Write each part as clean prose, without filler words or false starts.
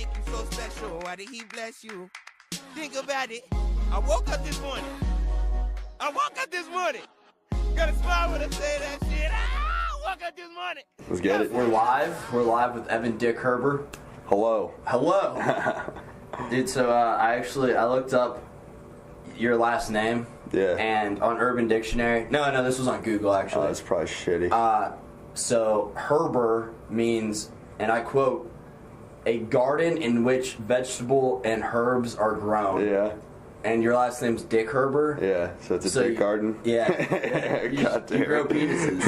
make you so special? Why did he bless you? Think about it. I woke up this morning. Got a smile when I say that shit. I woke up this morning. Let's get it. We're live with Evan Dickherber. Hello. Dude, so I looked up your last name. Yeah. And on Urban Dictionary. No, this was on Google actually. Oh, that's probably shitty. So herber means, and I quote, a garden in which vegetable and herbs are grown. Yeah. And your last name's Dickherber? Yeah, so it's a dick garden? Yeah. You grow penises.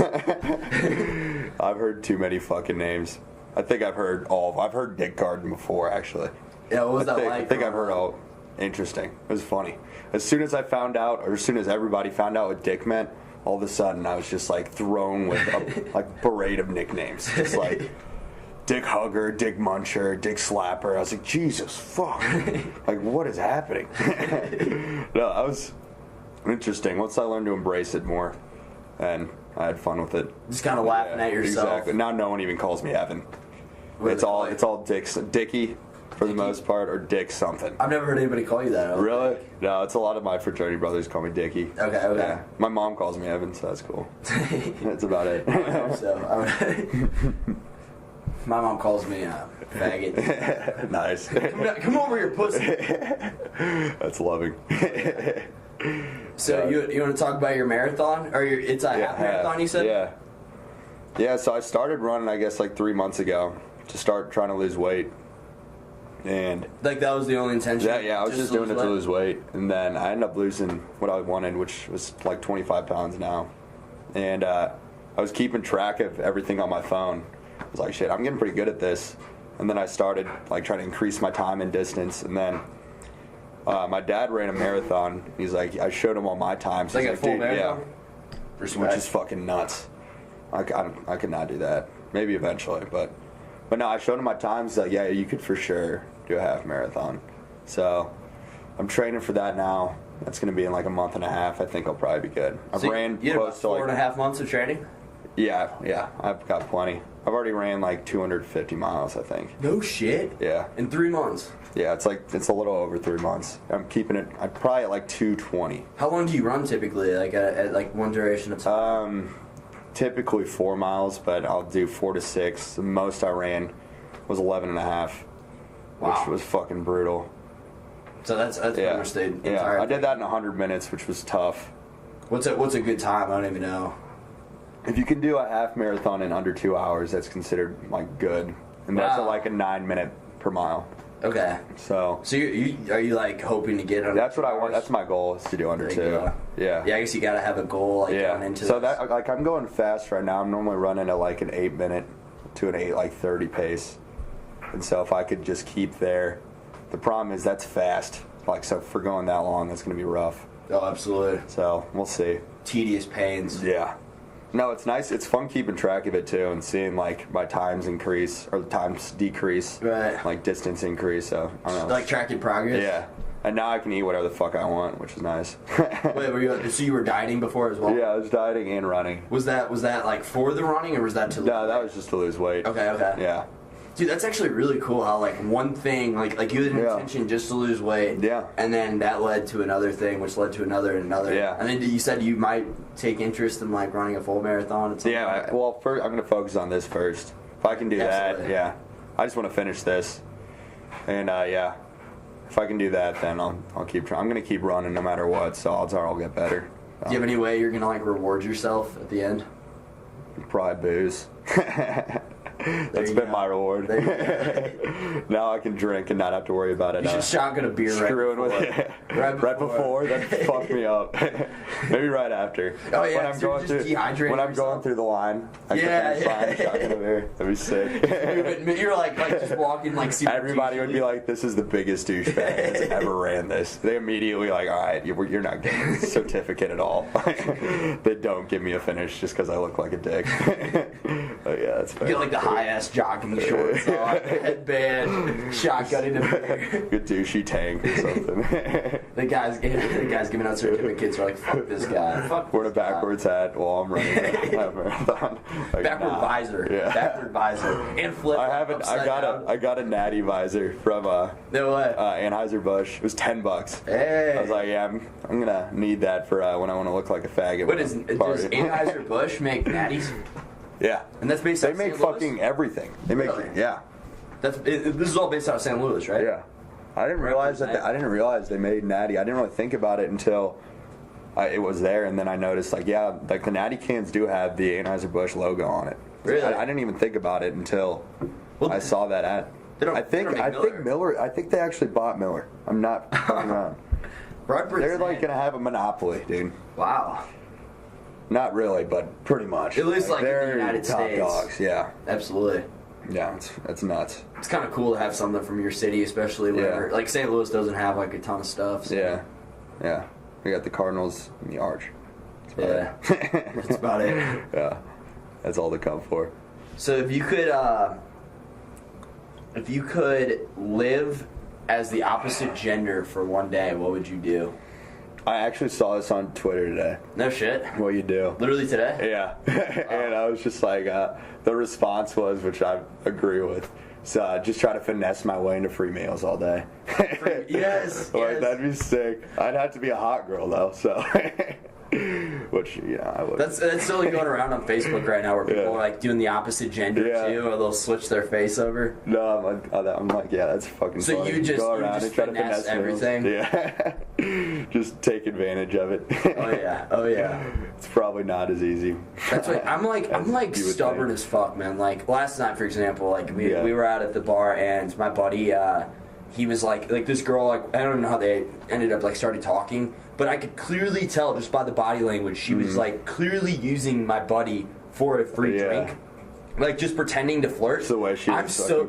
I've heard too many fucking names. I think I've heard I've heard dick garden before, actually. Yeah, what was that like? I think I've heard all. Interesting. It was funny. As soon as I found out, or as soon as everybody found out what dick meant, all of a sudden I was just like thrown with a parade of nicknames. Just like Dick Hugger, Dick Muncher, Dick Slapper. I was like, Jesus, fuck. Like, what is happening? No, that was interesting. Once I learned to embrace it more, and I had fun with it. Just kind of laughing at yourself. Exactly. Now no one even calls me Evan. It's all Dickie for the most part, or Dick something. I've never heard anybody call you that. Really? No, it's a lot of my fraternity brothers call me Dickie. Okay. Yeah. My mom calls me Evan, so that's cool. That's about it. I hope so. My mom calls me a faggot. Nice. Come over here, pussy. That's loving. So you want to talk about your marathon? Or it's a half marathon, you said? Yeah. Yeah, so I started running, I guess, like 3 months ago to start trying to lose weight. And like that was the only intention? Yeah, I was just doing it to lose weight. And then I ended up losing what I wanted, which was like 25 pounds now. And I was keeping track of everything on my phone. I was like, shit, I'm getting pretty good at this. And then I started like trying to increase my time and distance. And then my dad ran a marathon. He's like, I showed him all my times. Like a full marathon? Yeah. Which is fucking nuts. I could not do that. Maybe eventually, but no, I showed him my times. He's like, yeah, you could for sure do a half marathon. So I'm training for that now. That's going to be in like a month and a half. I think I'll probably be good. I've ran close to like 4.5 months of training? Yeah, I've got plenty. I've already ran like 250 miles, I think. No shit? Yeah. In 3 months? Yeah, it's a little over 3 months. I'm keeping it, I'm probably at like 220. How long do you run typically, like at like one duration of time? Typically 4 miles, but I'll do 4 to 6. The most I ran was 11 and a half, which was fucking brutal. So that's understated. Yeah, I did that in 100 minutes, which was tough. What's a good time? I don't even know. If you can do a half marathon in under 2 hours, that's considered like good, and that's at like a 9 minute per mile. Okay. So are you like hoping to get under? That's what I want. That's my goal, is to do under 2. Yeah. Yeah, I guess you gotta have a goal going into so this. that like I'm going fast right now. I'm normally running at like an 8 minute to an 8:30 pace, and so if I could just keep there, the problem is that's fast. Like, so for going that long, that's gonna be rough. Oh, absolutely. So we'll see. Tedious pains. Yeah. No, it's nice. It's fun keeping track of it too, and seeing like my times increase or the times decrease, right? Like distance increase. So I don't know. Like tracking progress. Yeah. And now I can eat whatever the fuck I want, which is nice. Wait, so you were dieting before as well? Yeah, I was dieting and running. Was that like for the running, or was that to? No, that was just to lose weight. Okay. Yeah. Dude, that's actually really cool how like one thing, like you had an intention just to lose weight. Yeah. And then that led to another thing, which led to another and another. Yeah. And then you said you might take interest in like running a full marathon at some point. Well, first I'm going to focus on this first. If I can do that, yeah. I just want to finish this. And if I can do that, then I'll keep trying. I'm going to keep running no matter what, so odds are I'll get better. Do you have any way you're going to like reward yourself at the end? Probably booze. That's been my reward. Now I can drink and not have to worry about it. You should shotgun a beer right before. That fucked me up. Maybe right after. Oh yeah, when I'm going through the line, I can shotgun a beer. That'd be sick. You're like just walking like super. Everybody would be like, "This is the biggest douchebag that's ever ran this." They immediately like, "All right, you're not getting a certificate at all." They don't give me a finish just because I look like a dick. But yeah, that's fair. You get like the high-ass jogging shorts on, headband, shotgunning a beer. Good douchey tank or something. The guys giving out certificates are like, fuck this guy. Fuck Wearing a this guy. backwards hat while I'm running a marathon. Like, Backward visor. Yeah. Backward visor. And flip. I got a natty visor from No way. Anheuser-Busch. It was $10. Hey. I was like, yeah, I'm gonna need that for when I want to look like a faggot. What does Anheuser-Busch make natties? Yeah. And that's based They out of make St. Louis? fucking everything. They make Really? yeah. This is all based out of St. Louis, right? Yeah. I didn't realize they made natty. I didn't really think about it until it was there, and then I noticed like the natty cans do have the Anheuser-Busch logo on it. Really? I didn't even think about it until I saw that ad. I think Miller. I think they actually bought Miller. I'm not fucking around. They're like gonna have a monopoly, dude. Wow. Not really, but pretty much. At least like in they're the United top States. dogs. Yeah. Absolutely. Yeah, it's nuts. It's kind of cool to have something from your city, especially whenever like St. Louis doesn't have like a ton of stuff. So. Yeah. We got the Cardinals and the Arch. That's about it. That's about it. Yeah. That's all they come for. So if you could live as the opposite gender for one day, what would you do? I actually saw this on Twitter today. No shit. What you do? Literally today? Yeah. And I was just like, the response was, which I agree with, so just try to finesse my way into free meals all day. Yes. Like, that'd be sick. I'd have to be a hot girl though, so. Which, I would. That's still going around on Facebook right now, where people are like doing the opposite gender too, or they'll switch their face over. No, I'm like, yeah, that's fucking so funny. you just go around and try to finesse everything. Yeah. Just take advantage of it. Oh yeah. It's probably not as easy. That's right. I'm like stubborn as fuck, man. Like last night, for example, like we were out at the bar, and my buddy, he was like this girl, like I don't know how they ended up like started talking. But I could clearly tell just by the body language, she was like clearly using my buddy for a free drink, like just pretending to flirt. That's the way she I'm so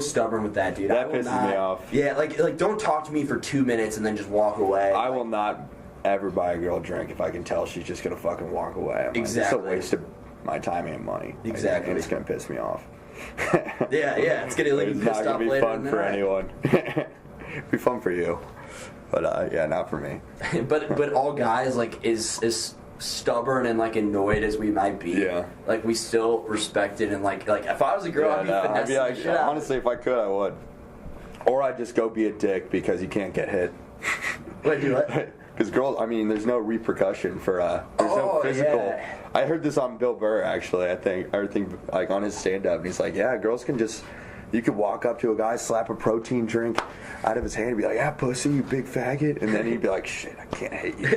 stubborn with that, dude. That pisses me off. Yeah, like don't talk to me for 2 minutes and then just walk away. I will not ever buy a girl a drink if I can tell she's just gonna fucking walk away. Exactly. It's a waste of my time and money. Exactly. And it's gonna piss me off. yeah, it's gonna leave you pissed off later. It's not gonna be fun for anyone. It'd be fun for you. But not for me. but all guys, like, is stubborn and like annoyed as we might be. Like we still respect it, and like if I was a girl, I'd be finessing the shit out. Honestly, if I could, I would. Or I'd just go be a dick because you can't get hit. Wait, do what? Because girls, I mean, there's no repercussion for there's no physical. Yeah. I heard this on Bill Burr actually. I think like on his stand-up, and he's like, yeah, girls can just. You could walk up to a guy, slap a protein drink out of his hand, and be like, yeah, pussy, you big faggot. And then he'd be like, shit, I can't hate you.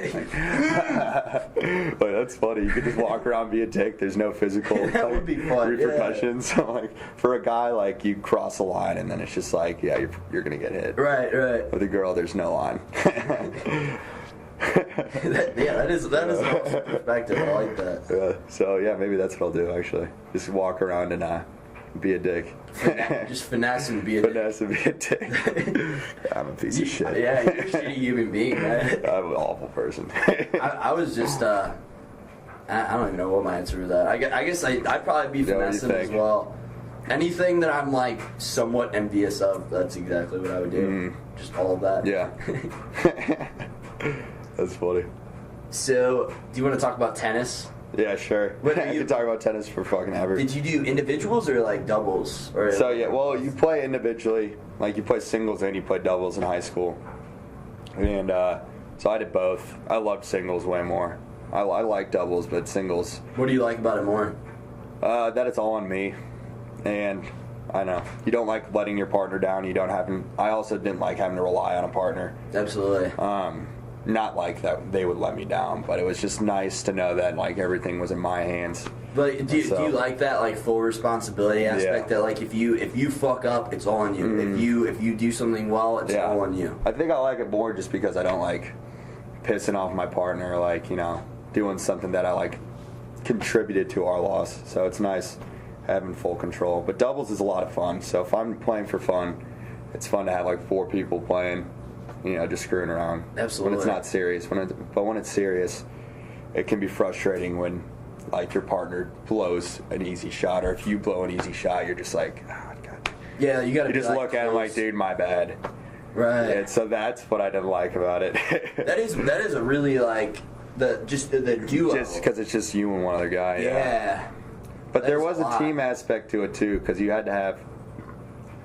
Like, that's funny. You could just walk around, be a dick. The's no physical that would be fun. repercussions. So, like, for a guy, like, you cross a line, and then it's just like, yeah, you're going to get hit. Right. With a girl, there's no line. that is an awesome perspective. I like that. Yeah. So, yeah, maybe that's what I'll do, actually. Just walk around and be a dick. Just finesse and be a dick. Finesse and be a dick. I'm a piece of shit. Yeah, you're a shitty human being, man. I'm an awful person. I was just, I don't even know what my answer to that. I guess I'd probably be finessing as well. Anything that I'm like somewhat envious of, that's exactly what I would do. Just all of that. Yeah. That's funny. So, do you want to talk about tennis? Yeah, sure. I can talk about tennis for fucking ever. Did you do individuals or like doubles? Or so yeah, well, you play individually, like you play singles and you play doubles in high school, and so I did both. I loved singles way more. I like doubles, but singles. What do you like about it more? That it's all on me, and I know you don't like letting your partner down. You don't have. I also didn't like having to rely on a partner. Absolutely. Not like that they would let me down, but it was just nice to know that like everything was in my hands. But do you like that like full responsibility aspect that like if you fuck up, it's all on you. If you do something well, it's all on you. I think I like it more just because I don't like pissing off my partner, like, you know, doing something that I like contributed to our loss. So it's nice having full control. But doubles is a lot of fun. So if I'm playing for fun, it's fun to have like 4 people playing. You know, just screwing around. Absolutely. When it's not serious. But when it's serious, it can be frustrating when like your partner blows an easy shot, or if you blow an easy shot, you're just like, oh, God. Yeah, you gotta. You just look at him like, dude, my bad. Right. And so that's what I didn't like about it. that is a really like the duo. Just because it's just you and one other guy. Yeah. But there was a team aspect to it too, because you had to have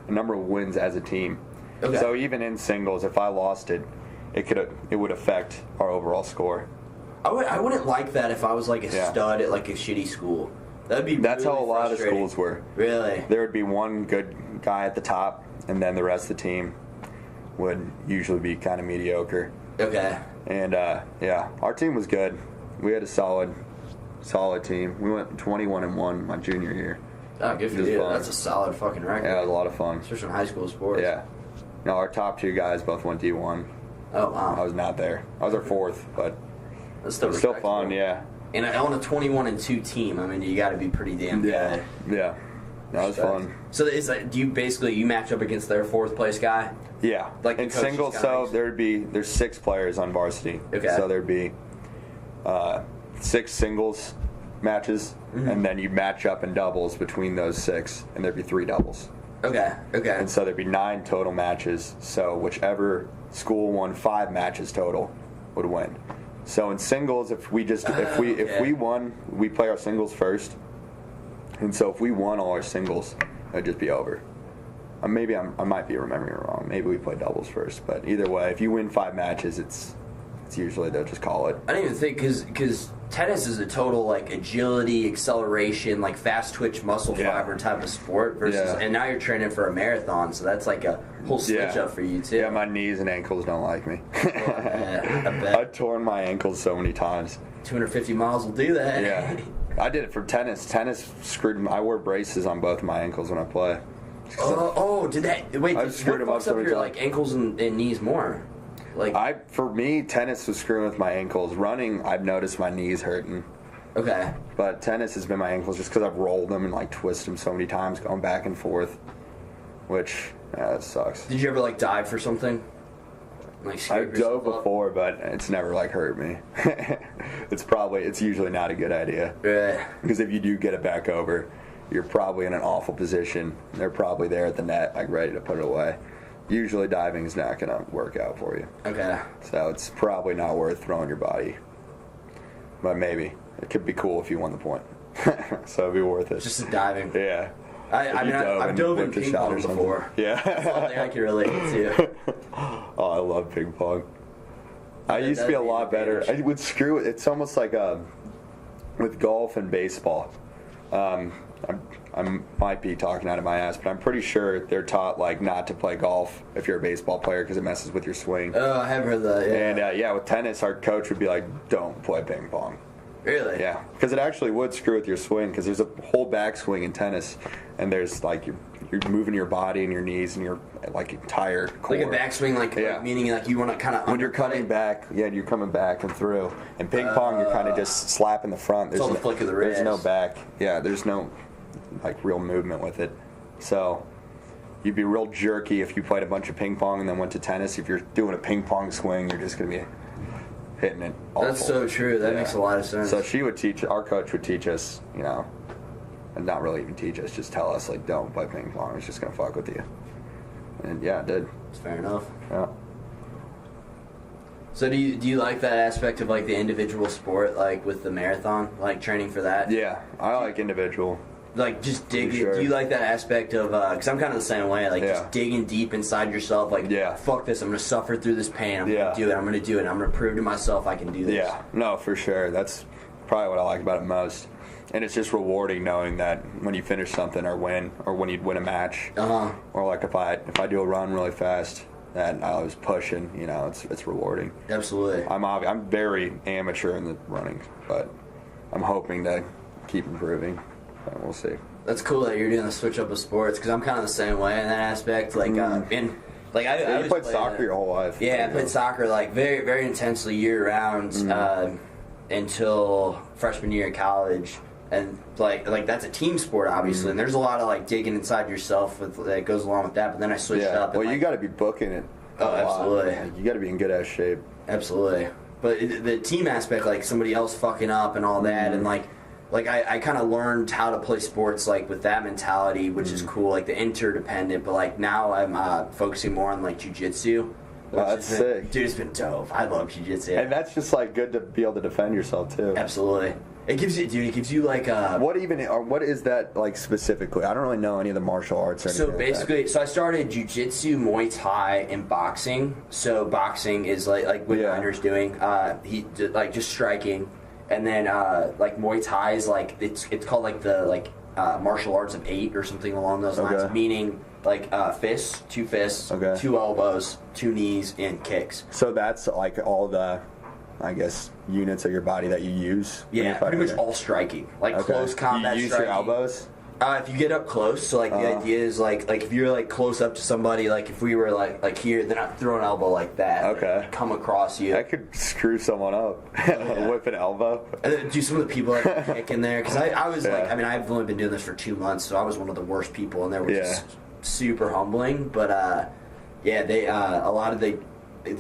a number of wins as a team. Okay. So even in singles, if I lost it, it would affect our overall score. I wouldn't like that if I was like a stud at like a shitty school. That'd be. That's really how a lot of schools were. Really. There would be one good guy at the top, and then the rest of the team would usually be kind of mediocre. Okay. And our team was good. We had a solid team. We went 21-1 my junior year. Oh, good for you. That's a solid fucking record. Yeah, it was a lot of fun. Especially in high school sports. Yeah. No, our top 2 guys both went D1. Oh, wow. I was not there. I was our 4th, but that's it was still fun, yeah. And on a 21-2 team, I mean, you got to be pretty damn good. Yeah. That was fun. So is that, do you match up against their 4th place guy? Yeah. Like in singles, so there's 6 players on varsity. Okay. So there'd be 6 singles matches, and then you match up in doubles between those 6, and there'd be 3 doubles. Okay. And so there'd be 9 total matches. So whichever school won 5 matches total would win. So in singles, if we won, we play our singles first. And so if we won all our singles, it'd just be over. I might be remembering it wrong. Maybe we play doubles first. But either way, if you win 5 matches, it's usually they'll just call it. I didn't even think because tennis is a total like agility, acceleration, like fast twitch muscle fiber type of sport versus, and now you're training for a marathon, so that's like a whole switch up for you too. Yeah, my knees and ankles don't like me. I bet. I've torn my ankles so many times. 250 miles will do that. Yeah, I did it for tennis. Tennis screwed me. I wear braces on both my ankles when I play. Did that? Wait, I've screwed them up so many your times. like ankles and knees more. For me, tennis was screwing with my ankles. Running, I've noticed my knees hurting. Okay. But tennis has been my ankles just because I've rolled them and like twisted them so many times, going back and forth, which that sucks. Did you ever like dive for something? I've dove before, but it's never like hurt me. It's usually not a good idea. Yeah. Because if you do get it back over, you're probably in an awful position. They're probably there at the net, like ready to put it away. Usually diving is not going to work out for you. Okay. So it's probably not worth throwing your body. But maybe. It could be cool if you won the point. So it'd be worth it. Just diving. Yeah. I've dove in ping pong before. Yeah. That's one thing I can relate to. Oh, I love ping pong. I used to be a lot better. I would screw it. It's almost like with golf and baseball. I might be talking out of my ass, but I'm pretty sure they're taught like not to play golf if you're a baseball player because it messes with your swing. Oh, I have heard that. Yeah. And with tennis, our coach would be like, "Don't play ping pong." Really? Yeah, because it actually would screw with your swing because there's a whole backswing in tennis, and there's like you're moving your body and your knees and your like entire core. Like a backswing, like meaning like you want to kind of when you're coming back, you're coming back and through. And ping pong, you're kind of just slapping the front. There's the flick of the wrist. There's no back. Yeah, there's no like real movement with it. So you'd be real jerky if you played a bunch of ping pong and then went to tennis. If you're doing a ping pong swing, you're just gonna be hitting it awful. That's so true. That makes a lot of sense. So our coach would teach us, and not really even teach us, just tell us, like, don't play ping pong. It's just going to fuck with you. And, yeah, it did. It's fair enough. Yeah. So do you like that aspect of, like, the individual sport, like, with the marathon? Like, training for that? Yeah, I like individual. Like, just dig it. Sure. Do you like that aspect of, because I'm kind of the same way, like, just digging deep inside yourself, like, fuck this, I'm going to suffer through this pain, I'm going to do it, I'm going to do it, I'm going to prove to myself I can do this. Yeah, no, for sure. That's probably what I like about it most. And it's just rewarding knowing that when you finish something or when you win a match, or like if I do a run really fast that I was pushing, it's rewarding. Absolutely. I'm very amateur in the running, but I'm hoping to keep improving. We'll see. That's cool that you're doing the switch up of sports because I'm kind of the same way in that aspect. Like, I played soccer your whole life. Yeah, I played soccer like very, very intensely year round until freshman year in college, and like that's a team sport obviously, and there's a lot of like digging inside yourself that goes along with that. But then I switched up. Well, you got to be booking it. Oh, absolutely. Like, you got to be in good ass shape. Absolutely. But the team aspect, like somebody else fucking up and all that, and like like I kind of learned how to play sports like with that mentality, which is cool, like the interdependent. But like now I'm focusing more on like jiu-jitsu. Oh, that's sick. Dude, it's been dope. I love jiu-jitsu. And that's just like good to be able to defend yourself too. Absolutely. It gives you like what is that like specifically? I don't really know any of the martial arts or anything. So basically, so I started jiu-jitsu, Muay Thai, and boxing. So boxing is like what Ninder's doing. He like just striking, and then like Muay Thai is like it's called like the martial arts of 8 or something along those lines, meaning like fists, 2 fists, 2 elbows, 2 knees, and kicks. So that's like all the, I guess, units of your body that you use. Yeah, pretty much all striking, like close combat. You use striking. your elbows. If you get up close, so like the idea is like if you're like close up to somebody, like if we were like here, then I'd throw an elbow like that. Okay. Like, come across you. That could screw someone up. Whip an elbow. And then do some of the people like kick in there, because I was like, I mean, I've only been doing this for 2 months, so I was one of the worst people in there, which is super humbling. But they a lot of the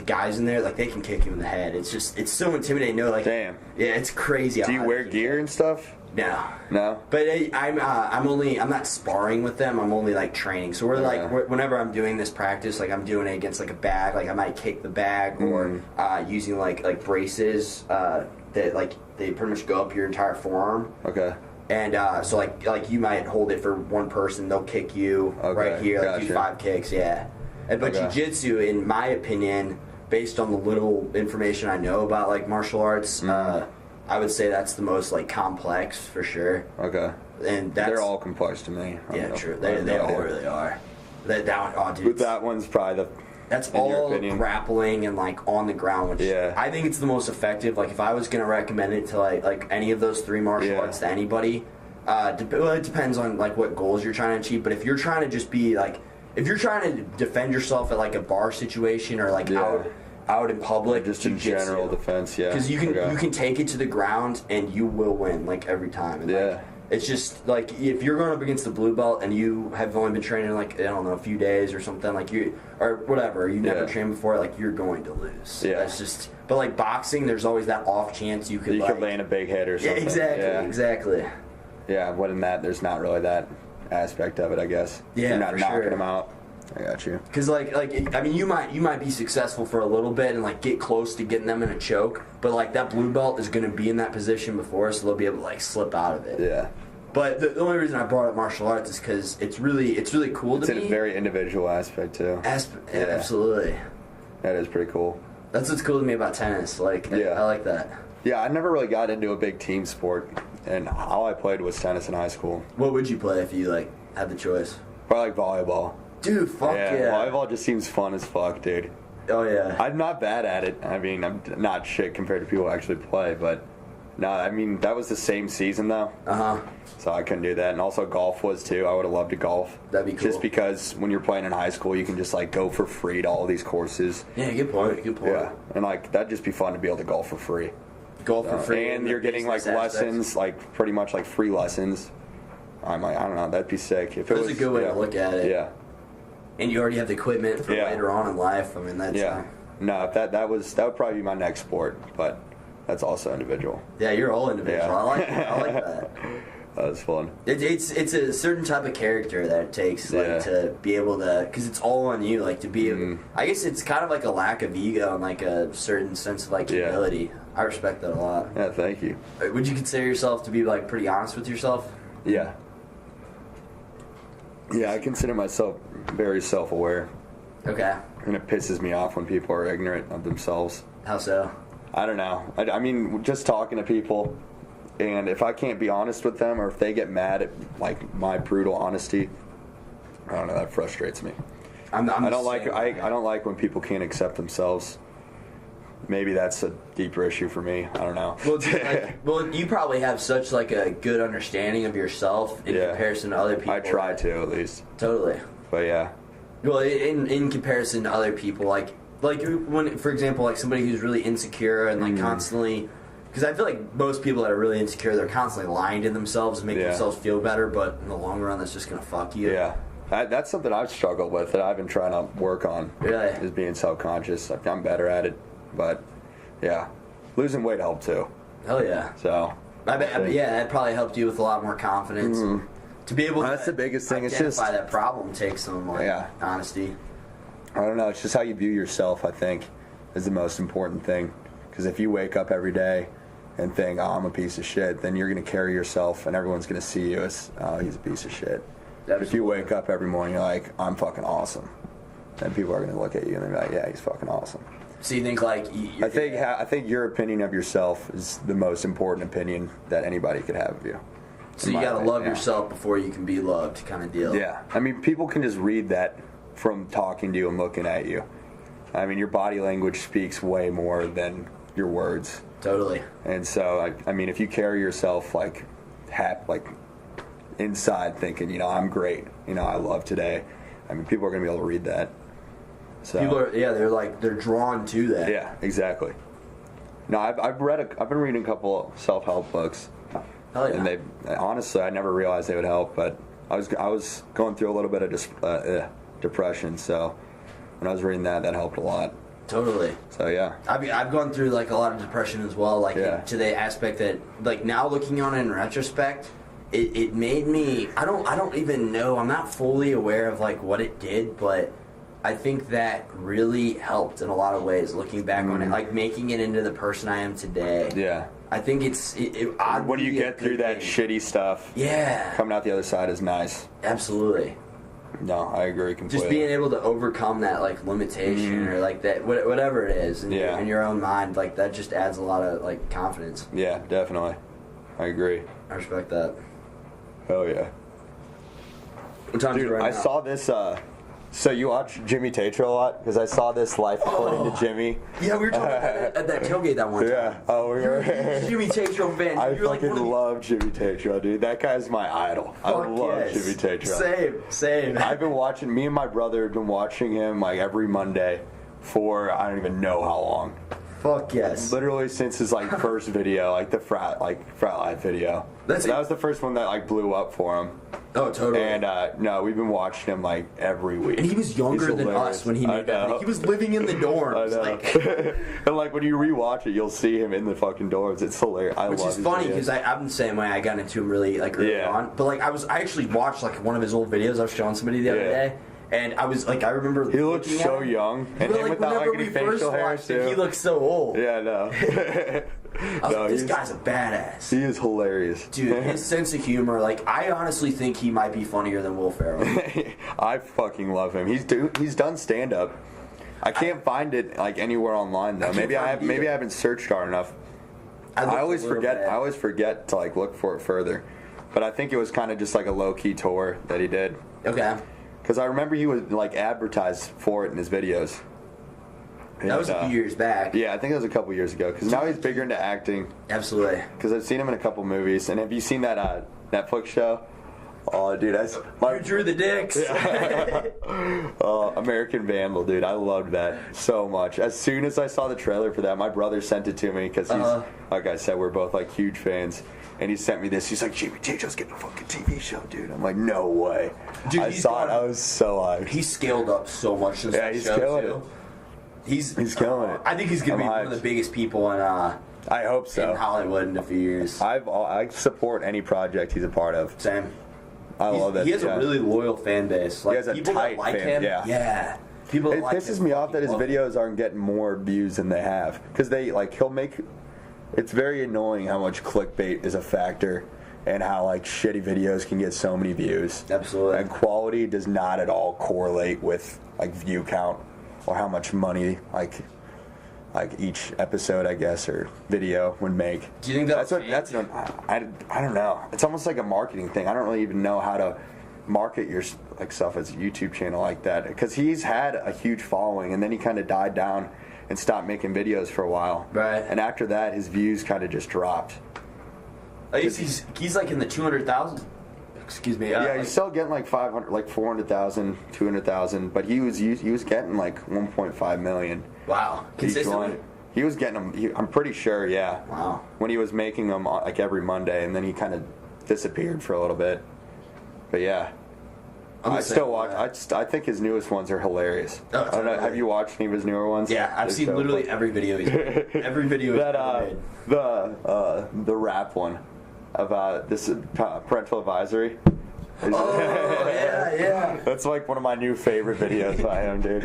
guys in there, like they can kick you in the head. It's so intimidating. No, like damn. Yeah, it's crazy. Do you wear gear and stuff? No. But I'm not sparring with them. I'm only like training. So whenever I'm doing this practice, like I'm doing it against like a bag. Like I might kick the bag or using like braces that like they pretty much go up your entire forearm. Okay. And so like you might hold it for one person, they'll kick you right here, like do 5 kicks, But jiu-jitsu, in my opinion, based on the little information I know about like martial arts, I would say that's the most like complex for sure. Okay. And they're all complex to me. Yeah, true. They all really are. That one, dude. But that one's probably that's all grappling and like on the ground, which I think it's the most effective. Like if I was gonna recommend it to like any of those 3 martial arts to anybody, it depends on like what goals you're trying to achieve. But if you're trying to just be like, if you're trying to defend yourself at like a bar situation or like out in public, just in general defense, because you can take it to the ground and you will win like every time. And, like, it's just like if you're going up against the blue belt and you have only been training like I don't know a few days or something, like you or whatever, you never trained before, like you're going to lose. That's just. But like boxing, there's always that off chance you could land a big hit or something. Exactly. Yeah, but in that, there's not really that aspect of it, I guess. Yeah, you're not for knocking sure. them out. I got you. Because like I mean, you might be successful for a little bit and like get close to getting them in a choke, but like that blue belt is going to be in that position before, so they'll be able to like slip out of it. Yeah. But the only reason I brought up martial arts is because it's really cool to me. It's a very individual aspect too. Absolutely. That is pretty cool. That's what's cool to me about tennis. Like I like that. Yeah, I never really got into a big team sport, and all I played was tennis in high school. What would you play if you like had the choice? Probably like volleyball. Dude, fuck yeah. Volleyball just seems fun as fuck, dude. Oh yeah. I'm not bad at it. I mean, I'm not shit compared to people who actually play, but no, I mean that was the same season though. So I couldn't do that, and also golf was too. I would have loved to golf. That'd be cool. Just because when you're playing in high school, you can just like go for free to all these courses. Yeah, good point. Yeah, and like that'd just be fun to be able to golf for free. For free, and you're getting like lessons, like pretty much like free lessons. I don't know, that'd be sick. If that's a good way to look at it. Yeah. And you already have the equipment for later on in life. I mean, that's No, that would probably be my next sport, but that's also individual. Yeah, you're all individual. Yeah. I like that. That was fun. It's a certain type of character that it takes to be able to, because it's all on you. Like to be, I guess it's kind of like a lack of ego and like a certain sense of like humility. I respect that a lot. Yeah, thank you. Would you consider yourself to be like pretty honest with yourself? Yeah. Yeah, I consider myself very self-aware. Okay. And it pisses me off when people are ignorant of themselves. How so? I don't know. I mean, just talking to people, and if I can't be honest with them, or if they get mad at like my brutal honesty, I don't know. That frustrates me. I don't like when people can't accept themselves. Maybe that's a deeper issue for me. I don't know. Well, you probably have such like a good understanding of yourself in comparison to other people. I try to, at least. Totally. But yeah. Well, in comparison to other people, like when, for example, like somebody who's really insecure and like constantly, because I feel like most people that are really insecure, they're constantly lying to themselves and making themselves feel better, but in the long run, that's just gonna fuck you. Yeah. That's something I've struggled with that I've been trying to work on. Really? Is being self-conscious. I'm better at it. But, yeah. Losing weight helped, too. Hell yeah. So, I bet, yeah, that probably helped you with a lot more confidence. To be able to that's the biggest thing. It's just identify that problem takes some honesty. I don't know. It's just how you view yourself, I think, is the most important thing. Because if you wake up every day and think, oh, I'm a piece of shit, then you're going to carry yourself and everyone's going to see you as, oh, he's a piece of shit. Absolutely. If you wake up every morning, you're like, I'm fucking awesome, then people are going to look at you and they're like, yeah, he's fucking awesome. So you think like... I think your opinion of yourself is the most important opinion that anybody could have of you. So you got to love yourself before you can be loved, kind of deal. Yeah. I mean, people can just read that from talking to you and looking at you. I mean, your body language speaks way more than your words. Totally. And so, I mean, if you carry yourself like inside thinking, you know, I'm great, you know, I love today, I mean, people are going to be able to read that. So people are, they're drawn to that. Yeah, exactly. No, I've been reading a couple of self-help books. Hell yeah. And they, honestly, I never realized they would help, but I was going through a little bit of depression, so when I was reading that helped a lot. Totally. So yeah, I've gone through like a lot of depression as well, like to the aspect that like now looking on it in retrospect, it made me, I don't even know, I'm not fully aware of like what it did, but I think that really helped in a lot of ways looking back on it, like making it into the person I am today. Yeah. I think when you get through that shitty stuff, coming out the other side is nice. Absolutely. No, I agree completely. Just being able to overcome that like limitation or like that whatever it is in your own mind, like that just adds a lot of like confidence. Yeah, definitely. I agree. I respect that. Oh yeah. What time is it right now? I saw this. So you watch Jimmy Tatro a lot? Because I saw this Life According to Jimmy. Yeah, we were talking about at that tailgate that one time. Yeah. Oh, we were. You're a Jimmy Tatro fan. I fucking love Jimmy Tatro, dude. That guy's my idol. I love Jimmy Tatro. Same. I've been watching. Me and my brother have been watching him like every Monday for I don't even know how long. Fuck yes. Literally since his like first video, like the frat life video. That was the first one that like blew up for him. Oh, totally. And no, we've been watching him like every week. And he was younger than us when he made that. Like, he was living in the dorms. Like. And like when you rewatch it, you'll see him in the fucking dorms. It's hilarious. Which is funny because I'm the same way. I got into him really like early on. But like I actually watched like one of his old videos. I was showing somebody the other day. And I was like, I remember he looked so young, and him without like any facial hair too. He looked so old. Yeah, no. This guy's a badass. He is hilarious, dude. His sense of humor, like I honestly think he might be funnier than Will Ferrell. I fucking love him. He's done stand up. I can't find it like anywhere online though. Maybe I haven't searched hard enough. I always forget to like look for it further. But I think it was kind of just like a low key tour that he did. Okay. Because I remember he was like advertised for it in his videos. That was a few years back. Yeah, I think that was a couple years ago. Because now he's bigger into acting. Absolutely. Because I've seen him in a couple movies. And have you seen that Netflix show? Oh, dude, you drew the dicks. American Vandal, dude. I loved that so much. As soon as I saw the trailer for that, my brother sent it to me because he's, like I said, we're both like huge fans. And he sent me this. He's like, Jimmy Tatro's getting a fucking TV show, dude. I'm like, no way. Dude, I saw it. I was so hyped. He's scaled up so much since that he's show, killing too. He's killing it. I think he's going to be one of the biggest people in I hope so. In Hollywood in a few years. I support any project he's a part of. Same. I love it. He has a really loyal fan base. Like, he has a people tight that like fan. him. Yeah. People it pisses me off that his videos aren't getting more views than they have. Because he'll make. It's very annoying how much clickbait is a factor. And how like shitty videos can get so many views. Absolutely. And quality does not at all correlate with like view count or how much money like each episode, I guess, or video would make. Do you think I don't know. It's almost like a marketing thing. I don't really even know how to market your like stuff as a YouTube channel like that because he's had a huge following and then he kind of died down and stopped making videos for a while. Right. And after that, his views kind of just dropped. He's like in the 200,000. Excuse me. Yeah, he's still getting like 500, like 400,000, 200,000, but he was getting like 1.5 million. Wow, consistently. He was getting them. I'm pretty sure. Yeah. Wow. When he was making them like every Monday, and then he kind of disappeared for a little bit. But yeah. I still watch. I think his newest ones are hilarious. Oh, I don't know. Have you watched any of his newer ones? Yeah, I've seen literally every video he's made. Every video he's made. The rap one. of this parental advisory. Oh, yeah. That's like one of my new favorite videos by him, dude.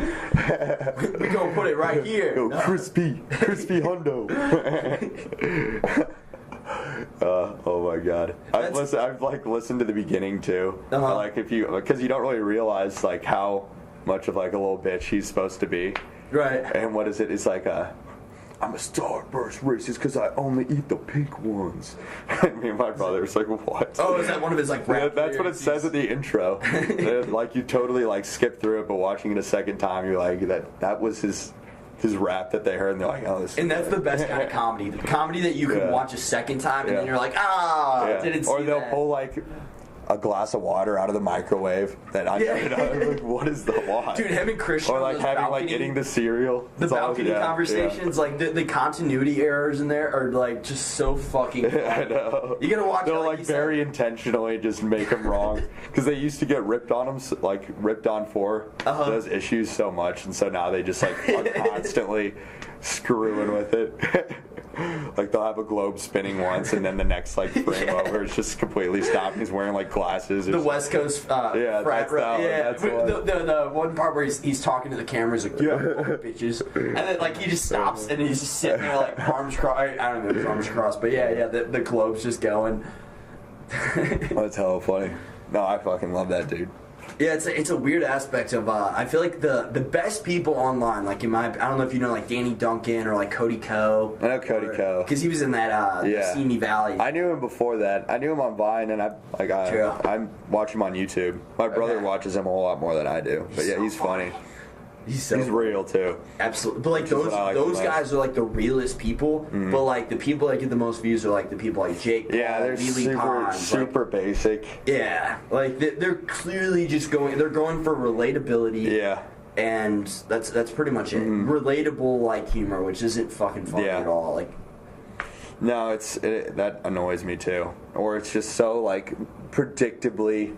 We gonna put it right here. Yo, crispy hundo. Oh my god. I've like listened to the beginning too. Like because you don't really realize like how much of like a little bitch he's supposed to be. Right. And what is it? It's like I'm a Starburst racist because I only eat the pink ones. And me and my brother was like, what? Oh, is that one of his like rap That's what it says at the intro. Like you totally like skip through it, but watching it a second time, you're like, that was his rap that they heard, and they're like, oh, this. And that's the best kind of comedy. The comedy that you can watch a second time, and then you're like, didn't see that. Or they'll pull like a glass of water out of the microwave that I like, what is the why? Dude, him and Christian or like having like eating the cereal. The balcony conversations, like the continuity errors in there are like just so fucking funny. I know. You gotta watch. They'll like very intentionally just make them wrong because they used to get ripped on for those issues so much, and so now they just like are constantly screwing with it. Like they'll have a globe spinning once, and then the next like frame over, it's just completely stopped. He's wearing like glasses. The West Coast frat. That's the one part where he's talking to the camera, he's like, "Yeah, bitches," and then like he just stops and he's just sitting there like arms crossed. I don't know if his arms crossed, but the globe's just going. That's hella funny. No, I fucking love that dude. Yeah, it's a weird aspect of I feel like the best people online, like I don't know if you know like Danny Duncan or like Cody Ko. I know Cody Ko because he was in that Simi Valley. I knew him before that. I knew him on Vine, and I watch him on YouTube. My brother watches him a whole lot more than I do. But he's funny. He's real too. Absolutely. But like those guys are like the realest people. Mm. But like the people that get the most views are like the people like Jake. Yeah, they're super basic. Yeah, like they're clearly just going for relatability. Yeah. And that's pretty much it. Relatable like humor, which isn't fucking funny at all. Like. No, that annoys me too. Or it's just so like predictably.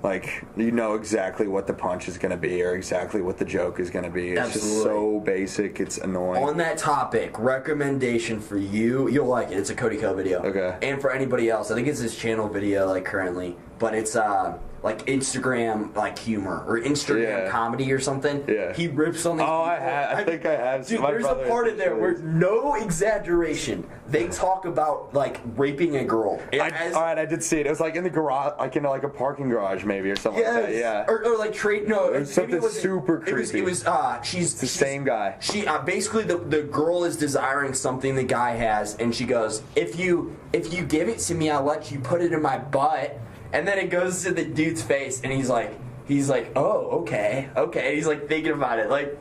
Like, you know exactly what the punch is going to be or exactly what the joke is going to be. It's just so basic, it's annoying. On that topic, recommendation for you, you'll like it. It's a Cody Ko video. Okay. And for anybody else, I think it's his channel video, like, currently. But it's, like, Instagram, like, humor or Instagram comedy or something. Yeah. He rips on these people. I think I have. Dude, there's a part in there where, no exaggeration, they talk about, like, raping a girl. Alright, I did see it. It was, like, in the garage, like, in, like, a parking garage, maybe, or something like that. Yeah. Or like, it was something super creepy. It was, she's the same guy. She, basically, the girl is desiring something the guy has, and she goes, if you give it to me, I'll let you put it in my butt. And then it goes to the dude's face, and he's like, oh, okay. He's like thinking about it. Like,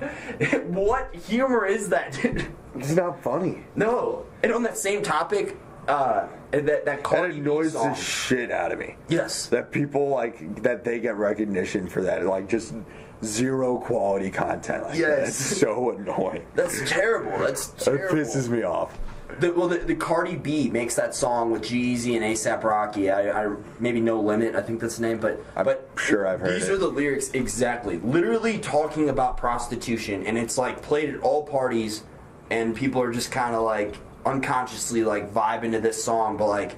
what humor is that, dude? It's not funny. No. And on that same topic, that Cardi B annoys song. the shit out of me. Yes. That people like that they get recognition for that, like just zero quality content. Like that. It's so annoying. That's terrible. That pisses me off. The Cardi B makes that song with G-Eazy and A$AP Rocky. I maybe No Limit, I think that's the name, but sure I've heard these are the lyrics exactly. Literally talking about prostitution, and it's like played at all parties, and people are just kind of like unconsciously like vibing to this song, but like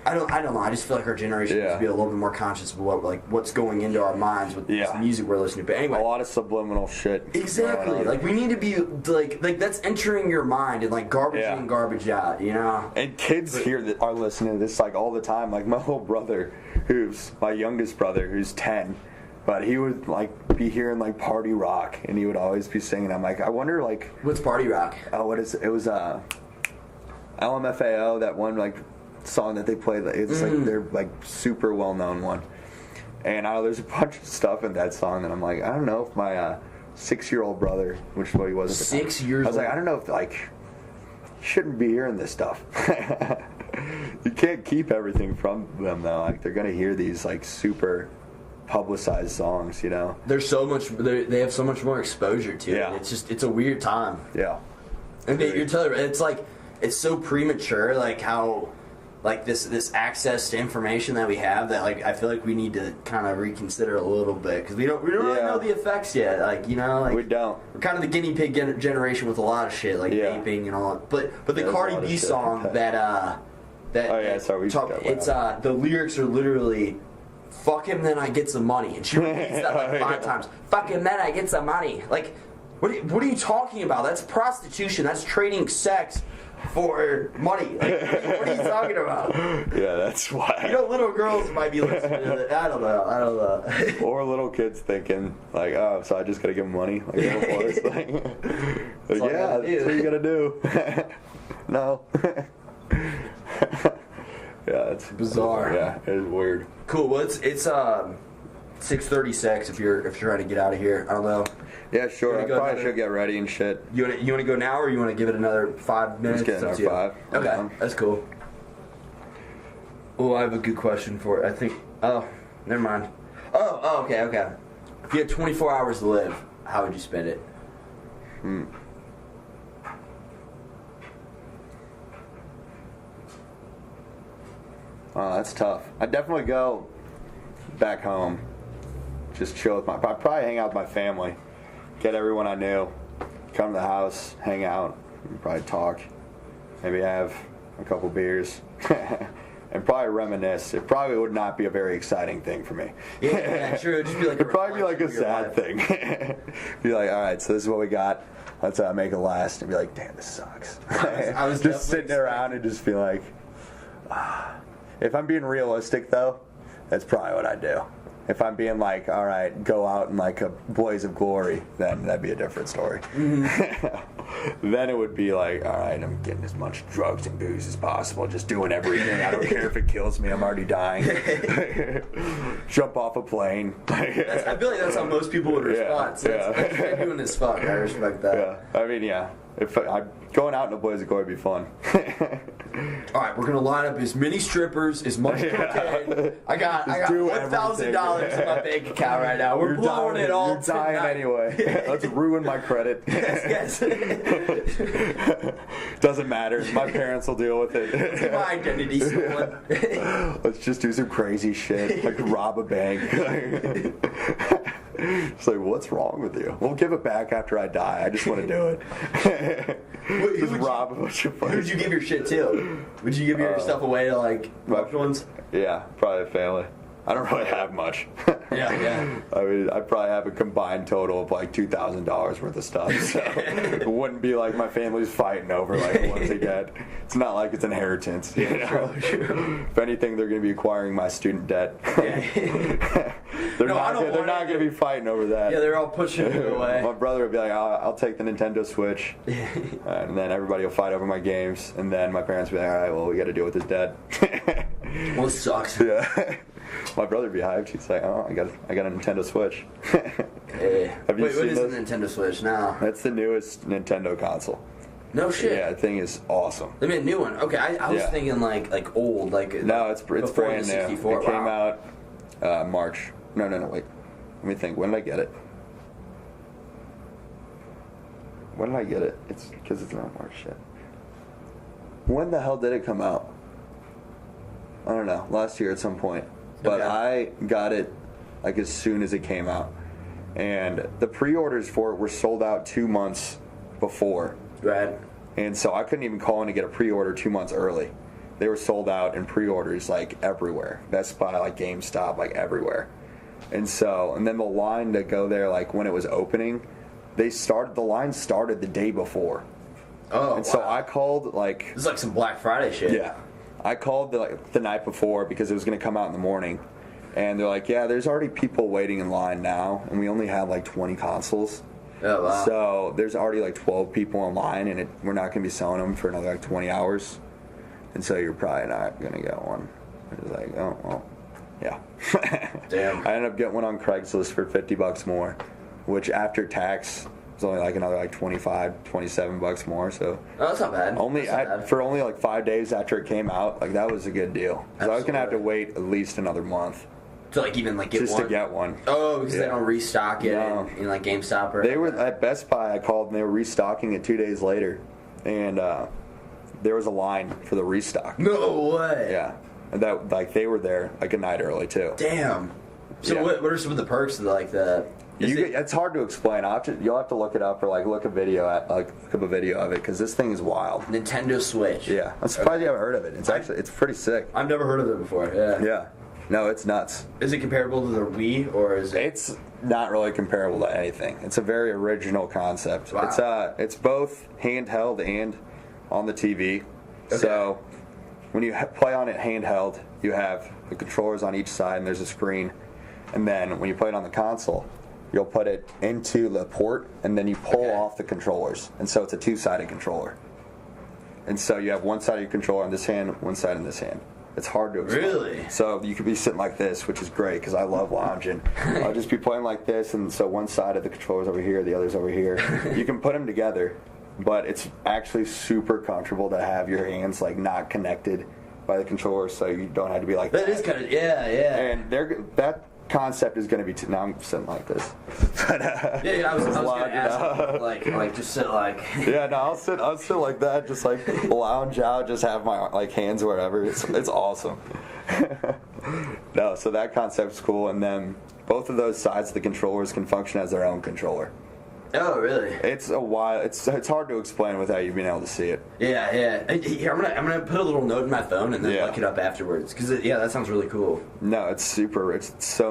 I don't know. I just feel like our generation needs to be a little bit more conscious of what's going into our minds with the music we're listening to. But anyway, a lot of subliminal shit. Exactly. Like we need to be like that's entering your mind and like garbage in, garbage out. You know. And kids here that are listening to this like all the time. Like my little brother, who's my youngest brother, who's 10. But he would like be hearing like party rock, and he would always be singing. I'm like, I wonder like what's party rock? Oh, what is it? It was LMFAO, that one like song that they played. It's like their like super well known one. And there's a bunch of stuff in that song that I'm like, I don't know if my 6-year-old brother, which is what he was at the time. 6 years old. I was like, I don't know if like you shouldn't be hearing this stuff. You can't keep everything from them though. Like they're gonna hear these like super publicized songs, you know. There's so much. They have so much more exposure to it. It's a weird time. Yeah. And you're telling it's like it's so premature, like how. Like this access to information that we have, that like I feel like we need to kind of reconsider a little bit because we don't really know the effects yet. Like you know, like we don't. We're kind of the guinea pig generation with a lot of shit, like vaping and all. But the Cardi B song that It's the lyrics are literally, "Fuck him, then I get some money," and she repeats that like 5 times. "Fuck him, then I get some money." Like, what are you talking about? That's prostitution. That's trading sex for money. Like, what are you talking about? Yeah, that's why. You know, little girls might be listening to that. I don't know. Or little kids thinking, like, oh, so I just gotta give them money? Like, yeah, that's what you gotta do. No. Yeah, it's bizarre. Yeah, it's weird. Cool. Well, it's 6:36 if you're trying to get out of here. I don't know. Yeah, sure. I probably should get ready and shit. You want to go now, or you want to give it another 5 minutes? Let's get another 5. Okay, that's cool. Oh, I have a good question for it. I think. Oh, never mind. Oh, okay. If you had 24 hours to live, how would you spend it? Oh, that's tough. I'd definitely go back home. Just chill with I'd probably hang out with my family. Get everyone I knew. Come to the house, hang out, and probably talk. Maybe have a couple beers. And probably reminisce. It probably would not be a very exciting thing for me. Yeah, sure. It'd just be like it'd probably be like a sad thing. Be like, all right, so this is what we got. Let's make it last. And be like, damn, this sucks. I was just sitting around and just be like, If I'm being realistic, though, that's probably what I'd do. If I'm being like, all right, go out in like a blaze of glory, then that'd be a different story. Mm-hmm. Then it would be like, all right, I'm getting as much drugs and booze as possible, just doing everything. I don't care if it kills me. I'm already dying. Jump off a plane. I feel like that's how most people would respond. So that's genuine as fuck. I respect that. Yeah. I mean, yeah. If going out in a blaze of glory would be fun. All right, we're gonna line up as many strippers, as much cocaine. I got $1,000 in my bank account right now. We're blowing it all. You're dying anyway. Let's ruin my credit. Yes. Doesn't matter. My parents will deal with it. Let's get my identity stolen. Let's just do some crazy shit, like rob a bank. It's like, what's wrong with you? We'll give it back after I die. I just want to do it. Just rob a bunch of places. Who would you give your shit to? Would you give your stuff away to like loved ones? Yeah, probably family. I don't really have much. Yeah. I mean, I probably have a combined total of like $2,000 worth of stuff. So it wouldn't be like my family's fighting over like what they get. It's not like it's inheritance. You know? True. If anything, they're going to be acquiring my student debt. Yeah. They're not going to be fighting over that. Yeah, they're all pushing it away. My brother would be like, I'll take the Nintendo Switch. And then everybody will fight over my games. And then my parents will be like, all right, well, we got to deal with his debt. Well, it sucks. Yeah. My brother would be hyped. He's like, oh, I got a Nintendo Switch. Hey. Wait, what is the Nintendo Switch now? That's the newest Nintendo console. No shit. Yeah, the thing is awesome. They made a new one. Okay, I was thinking like old, like no, it's brand new. It came out March. No, wait. Let me think. When did I get it? It's because it's not March yet. When the hell did it come out? I don't know. Last year at some point. But I got it like as soon as it came out. And the pre-orders for it were sold out 2 months before. Right. And so I couldn't even call in to get a pre-order 2 months early. They were sold out in pre-orders like everywhere. Best Buy, like GameStop, like everywhere. And then the line to go there, like when it was opening, the line started the day before. Oh, and so I called like... This is like some Black Friday shit. Yeah. I called the night before because it was going to come out in the morning. And they're like, yeah, there's already people waiting in line now, and we only have like 20 consoles. Oh, wow. So there's already like 12 people in line, and we're not going to be selling them for another like 20 hours. And so you're probably not going to get one. I was like, oh, well, yeah. Damn. I ended up getting one on Craigslist for $50 more, which after tax was only like another like $27 more. So that's not bad. For only like 5 days after it came out, like that was a good deal. So I was going to have to wait at least another month. To like even like get just one? To get one. Oh, because they don't restock it in like GameStop or... They were at Best Buy. I called and they were restocking it 2 days later, and there was a line for the restock. No way. Yeah, and that like they were there like a night early too. Damn. So what are some of the perks of like the It's hard to explain. You'll have to look it up or look up a video of it because this thing is wild. Nintendo Switch. Yeah, I'm surprised you haven't heard of it. It's pretty sick. I've never heard of it before. Yeah. Yeah. No, it's nuts. Is it comparable to the Wii or is it? It's not really comparable to anything. It's a very original concept. Wow. It's both handheld and on the TV. Okay. So when you play on it handheld, you have the controllers on each side and there's a screen. And then when you play it on the console, you'll put it into the port and then you pull off the controllers. And so it's a two-sided controller. And so you have one side of your controller in this hand, one side in this hand. It's hard to explain. Really? So you could be sitting like this, which is great because I love lounging. I'll just be playing like this, and so one side of the controller's over here, the other's over here. You can put them together, but it's actually super comfortable to have your hands not connected by the controller, so you don't have to be like that. That is kind of yeah. And that concept is going to be. Now I'm sitting like this. But, I was going to ask, like just sit like. Yeah, no, I'll sit like that, just lounge out, just have my hands wherever. It's awesome. No, so that concept's cool, and then both of those sides of the controllers can function as their own controller. Oh, really? It's hard to explain without you being able to see it. Yeah. Here, I'm gonna put a little note in my phone and then look it up afterwards because that sounds really cool. No, it's so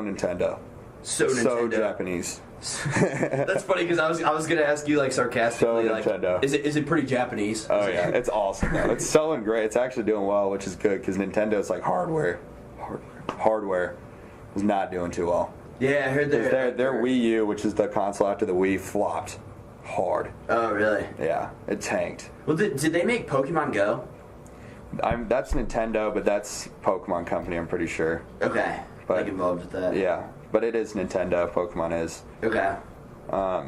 Nintendo. So Japanese. That's funny because I was gonna ask you sarcastically Nintendo. Is it pretty Japanese? Oh yeah, it's awesome though. It's selling great. It's actually doing well, which is good because Nintendo's hardware is not doing too well. Yeah, I heard that. Their Wii U, which is the console after the Wii, flopped hard. Oh, really? Yeah, it tanked. Well, did they make Pokemon Go? That's Nintendo, but that's Pokemon Company, I'm pretty sure. Okay, involved with that. Yeah, but it is Nintendo. Pokemon is. Okay. But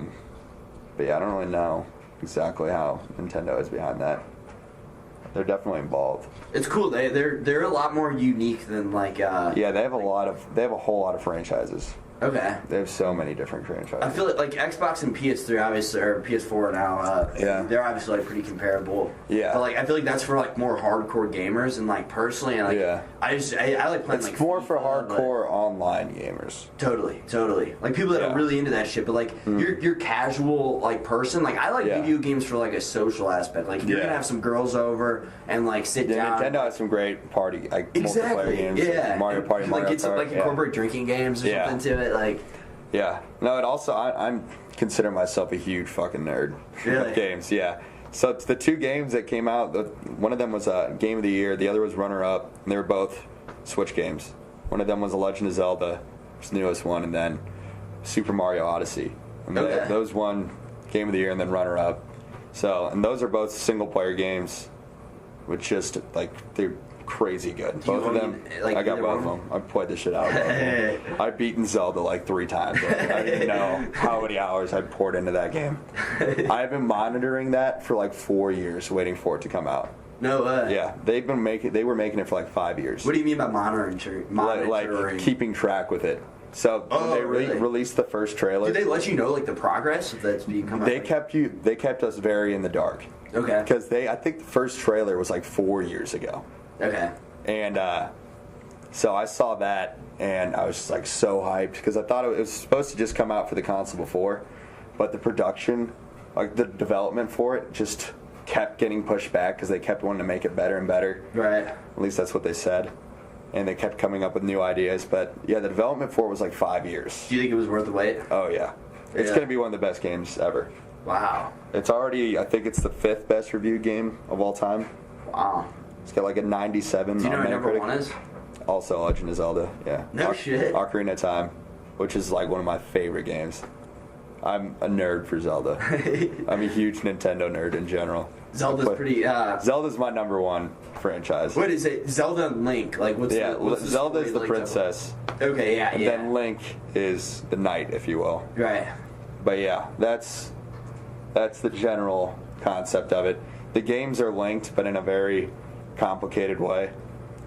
yeah, I don't really know exactly how Nintendo is behind that. They're definitely involved. It's cool. They're a lot more unique than Yeah, they have a whole lot of franchises. Okay. They have so many different franchises. I feel like Xbox and PS3 obviously, or PS4 now, they're obviously pretty comparable. Yeah. But I feel like that's for more hardcore gamers, and personally, I like playing it's more FIFA, for hardcore online gamers. Totally. People that are really into that shit, but you're casual person. I like video games for a social aspect. You're gonna have some girls over and sit down. Nintendo has some great party multiplayer games. Yeah. Mario Party, Mario Kart. Incorporate drinking games or something to it. Yeah. No, it also I'm consider myself a huge fucking nerd of games. Yeah. So it's the two games that came out. One of them was Game of the Year. The other was Runner Up. And they were both Switch games. One of them was The Legend of Zelda, which is the newest one, and then Super Mario Odyssey. And those won Game of the Year and then Runner Up. So, and those are both single player games, which just they're crazy good. Both of them. I got both of them. I've played the shit out of them. I've beaten Zelda 3 times. I don't even know how many hours I've poured into that game. I've been monitoring that for 4 years, waiting for it to come out. No way. Yeah, they were making it for 5 years. What do you mean by monitoring? Keeping track with it. So when they released the first trailer, did they let you know the progress that's being come out? They kept us very in the dark. Okay. Because I think the first trailer was 4 years ago. Okay. And so I saw that, and I was just so hyped because I thought it was supposed to just come out for the console before, but the production, the development for it, just kept getting pushed back because they kept wanting to make it better and better. Right. At least that's what they said. And they kept coming up with new ideas, but yeah, the development for it was 5 years. Do you think it was worth the wait? Oh yeah, it's going to be one of the best games ever. Wow. It's already, I think it's the 5th best reviewed game of all time. Wow. It's got a 97. Do you know what number 1 is? Also Legend of Zelda, yeah. No shit. Ocarina of Time, which is one of my favorite games. I'm a nerd for Zelda. I'm a huge Nintendo nerd in general. Zelda's pretty. Zelda's my number 1 franchise. What is it? Zelda and Link? What's the Zelda is the princess. Okay, yeah, and then Link is the knight, if you will. Right. But yeah, that's the general concept of it. The games are linked, but in a very complicated way.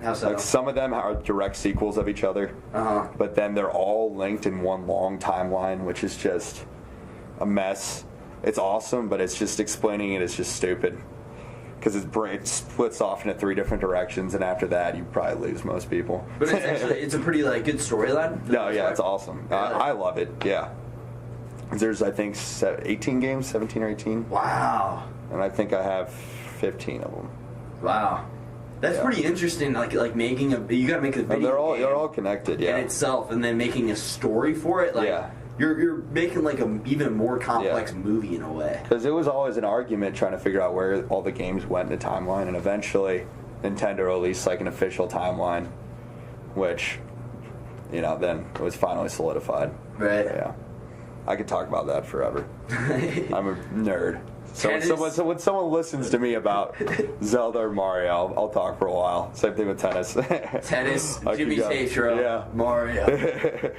How so? Some of them are direct sequels of each other, but then they're all linked in one long timeline, which is just a mess. It's awesome, but it's just explaining it is just stupid because it splits off into 3 different directions, and after that, you probably lose most people. But it's a pretty good storyline. No, yeah, it's awesome. Really? I love it. Yeah. There's, I think, 18 games, 17 or 18. Wow. And I think I have 15 of them. Wow. That's pretty interesting. Like making you got to make a video. They're all connected. Yeah. In itself, and then making a story for it. Like, yeah. You're making like a even more complex movie in a way. Because it was always an argument trying to figure out where all the games went in the timeline, and eventually Nintendo released like an official timeline, which, then it was finally solidified. Right. Yeah. I could talk about that forever. I'm a nerd. So when someone listens to me about Zelda or Mario, I'll talk for a while. Same thing with tennis. Tennis, Jimmy Tatro, Mario.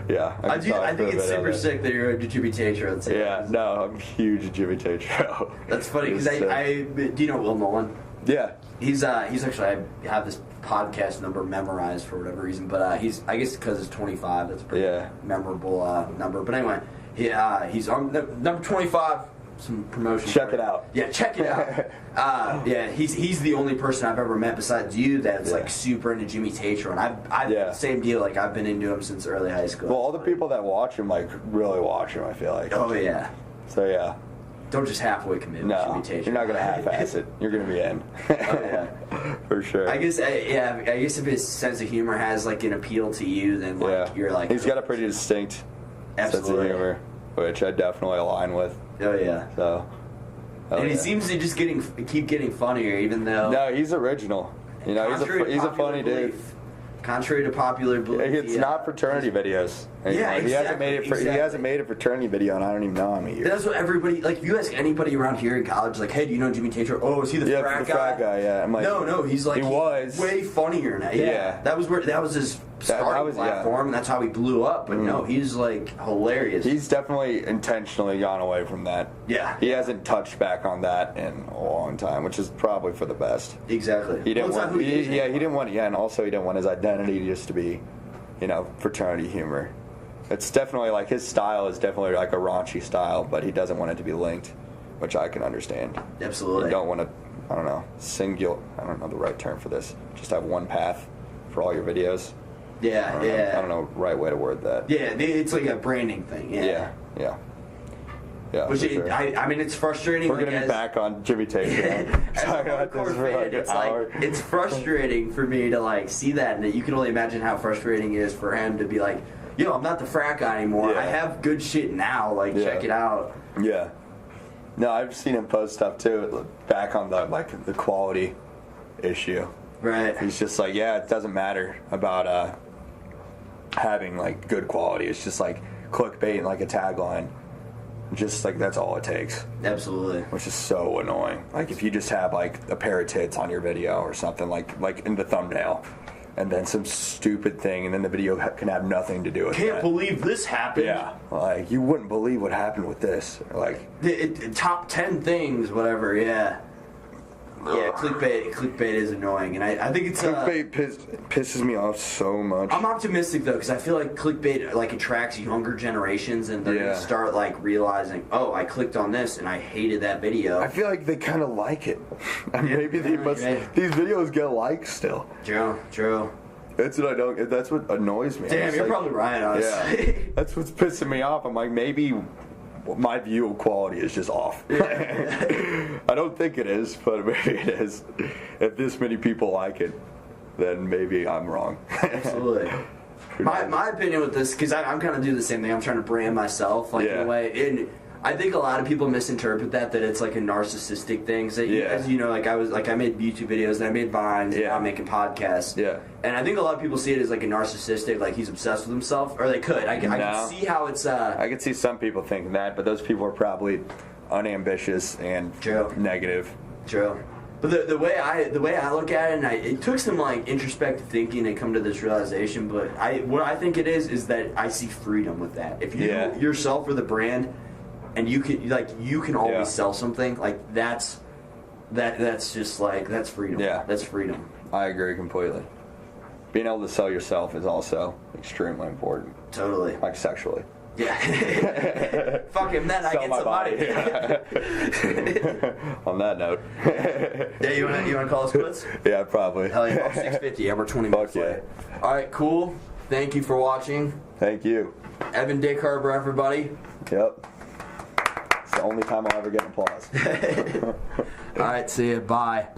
Yeah. I think it's super sick that you're a Jimmy Tatro. Yeah, no, I'm huge Jimmy Tatro. That's funny because do you know Will Nolan? Yeah. He's actually, I have this podcast number memorized for whatever reason, but I guess because it's 25, that's a pretty memorable number. But anyway, he's on number 25. Some promotion. Check it out. Yeah, check it out. He's the only person I've ever met besides you that's like super into Jimmy Tatro, and I've same deal. Like I've been into him since early high school. Well, all the people that watch him like really watch him. I feel like. Oh yeah. So yeah. Don't just halfway commit. No, Jimmy Tatro. You're not gonna half-ass it. You're gonna be in. Oh yeah. For sure. I guess if his sense of humor has like an appeal to you, then like you're like. He's got a pretty distinct sense of humor, which I definitely align with. Oh yeah. So. And he seems to just keep getting funnier, even though. No, he's original. He's a funny dude. Contrary to popular belief, it's not fraternity videos. Yeah, exactly. He hasn't made a fraternity video, and I don't even know how many years. That's what everybody like. If you ask anybody around here in college, like, "Hey, do you know Jimmy Tatro?" Oh, is he the frat guy? Frat guy. Yeah, I'm like, no, he's like was way funnier now. Yeah, that was his starting platform, and that's how he blew up. But no, he's like hilarious. He's definitely intentionally gone away from that. Yeah, he hasn't touched back on that in a long time, which is probably for the best. Exactly. He didn't want. He didn't want. Yeah, and also he didn't want his identity just to be, fraternity humor. It's definitely like his style is definitely like a raunchy style, but he doesn't want it to be linked, which I can understand. Absolutely. You don't want to, I don't know the right term for this. Just have one path for all your videos. Yeah, I don't know the right way to word that. Yeah, it's like a branding thing. Yeah. Which sure. I mean, it's frustrating. We're gonna be back on Jimmy Tatro. It's frustrating for me to like see that, and you can only imagine how frustrating it is for him to be like, "Yo, I'm not the frat guy anymore. I have good shit now. Like, check it out." Yeah. No, I've seen him post stuff too. Back on the quality issue. Right. He's just like, it doesn't matter about having like good quality. It's just like clickbait and like a tagline. Just like that's all it takes. Absolutely. Which is so annoying. Like if you just have like a pair of tits on your video or something like in the thumbnail, and then some stupid thing, and then the video can have nothing to do with it. Can't believe this happened. Yeah. Like you wouldn't believe what happened with this. Like top 10 things, whatever. Yeah. Yeah, clickbait is annoying, and I think it's clickbait pisses me off so much. I'm optimistic though, because I feel like clickbait like attracts younger generations, and they're gonna start like realizing, oh, I clicked on this and I hated that video. I feel like they kind of like it. Maybe they must. These videos get likes still. True. That's what I don't. That's what annoys me. Damn, you're probably right, honestly. Yeah, that's what's pissing me off. I'm like, maybe my view of quality is just off. I don't think it is, but maybe it is. If this many people like it, then maybe I'm wrong. Absolutely. My opinion with this, because I'm kind of doing the same thing. I'm trying to brand myself, like in a way. And I think a lot of people misinterpret that it's like a narcissistic thing. So, as you know, I made YouTube videos and I made Vines. And now I'm making podcasts. Yeah. And I think a lot of people see it as like a narcissistic, like he's obsessed with himself, or they could. I can see how it's. I can see some people thinking that, but those people are probably unambitious and negative. True. But the way I look at it, and it took some like introspective thinking to come to this realization. But what I think it is that I see freedom with that. If you yourself are the brand, and you can always sell something, like that's just like that's freedom. Yeah, that's freedom. I agree completely. Being able to sell yourself is also extremely important. Totally. Like sexually. Yeah. Fuck him, then I get some money. On that note. Yeah, you wanna call us quits? Yeah, probably. Hell yeah, 650. Yeah, we're 20 minutes late. All right, cool. thank you for watching. Thank you. Evan Dickherber, everybody. Yep. It's the only time I'll ever get applause. All right, see you. Bye.